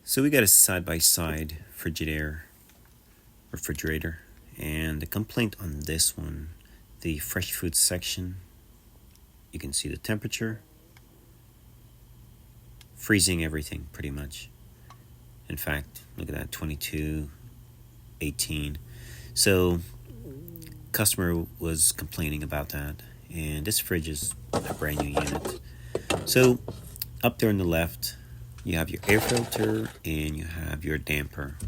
So we got a side-by-side Frigidaire refrigerator, and the complaint on this one, the fresh food section, you can see the temperature, freezing everything pretty much. In fact, look at that, 22:18. So customer was complaining about that, and this fridge is a brand new unit. So up there on the left, you have your air filter and you have your damper.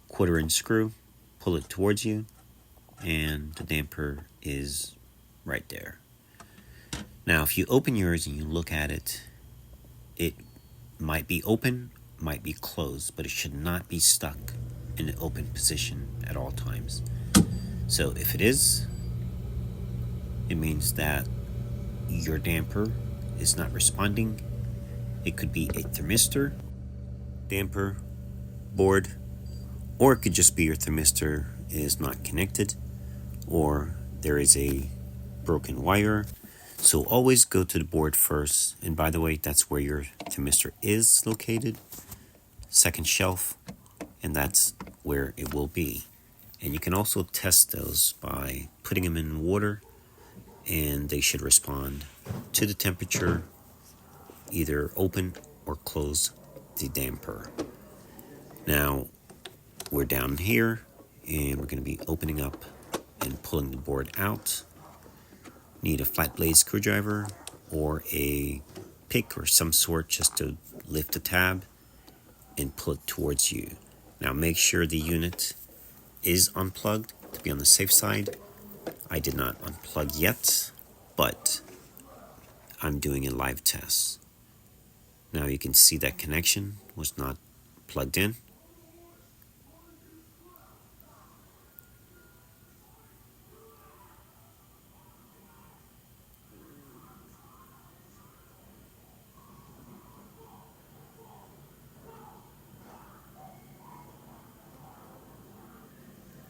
1/4-inch screw, pull it towards you, and the damper is right there. Now, if you open yours and you look at it, it might be open, might be closed, but it should not be stuck in the open position at all times. So if it is, it means that your damper is not responding. It could be a thermistor, damper, board, or it could just be your thermistor is not connected, or there is a broken wire. So always go to the board first. And by the way, that's where your thermistor is located. Second shelf, and that's where it will be. And you can also test those by putting them in water, and they should respond to the temperature, either open or close the damper. Now, we're down here, and we're going to be opening up and pulling the board out. Need a flat blade screwdriver or a pick or some sort just to lift the tab and pull it towards you. Now make sure the unit is unplugged to be on the safe side. I did not unplug yet, but I'm doing a live test. Now you can see that connection was not plugged in.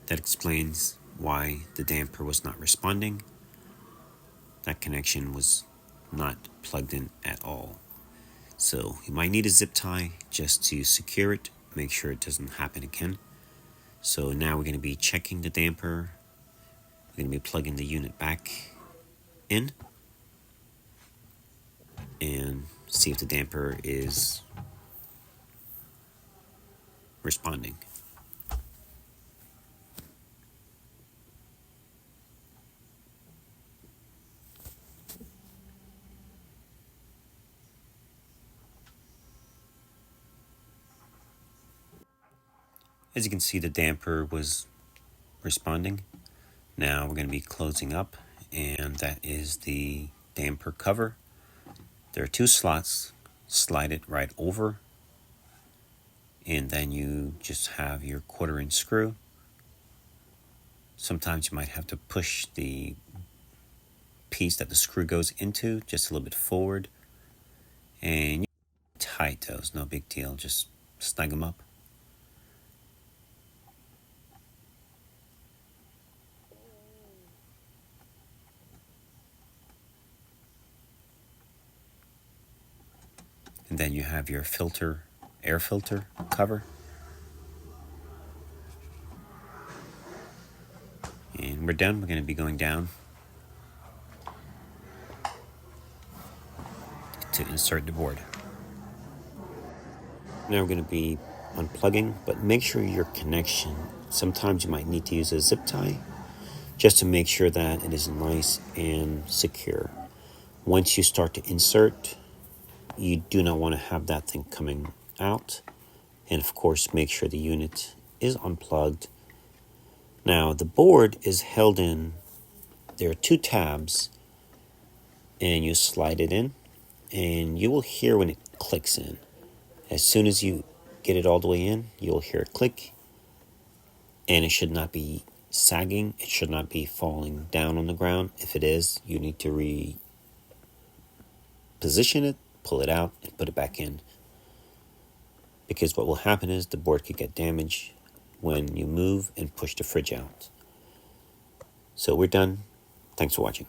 That explains why the damper was not responding. That connection was not plugged in at all. So you might need a zip tie just to secure it, make sure it doesn't happen again. So now we're going to be checking the damper. We're going to be plugging the unit back in and see if the damper is responding. As you can see, the damper was responding. Now we're going to be closing up, and that is the damper cover. There are 2 slots. Slide it right over, and then you just have your 1/4-inch screw. Sometimes you might have to push the piece that the screw goes into just a little bit forward, and you tight those, no big deal, just snug them up. And then you have your filter, air filter cover. And we're done. We're going to be going down to insert the board. Now we're going to be unplugging, but make sure your connection, sometimes you might need to use a zip tie just to make sure that it is nice and secure. Once you start to insert, you do not want to have that thing coming out. And of course, make sure the unit is unplugged. Now, the board is held in. There are 2 tabs, and you slide it in, and you will hear when it clicks in. As soon as you get it all the way in, you'll hear it click, and it should not be sagging. It should not be falling down on the ground. If it is, you need to reposition it, pull it out, and put it back in. Because what will happen is the board could get damaged when you move and push the fridge out. So we're done. Thanks for watching.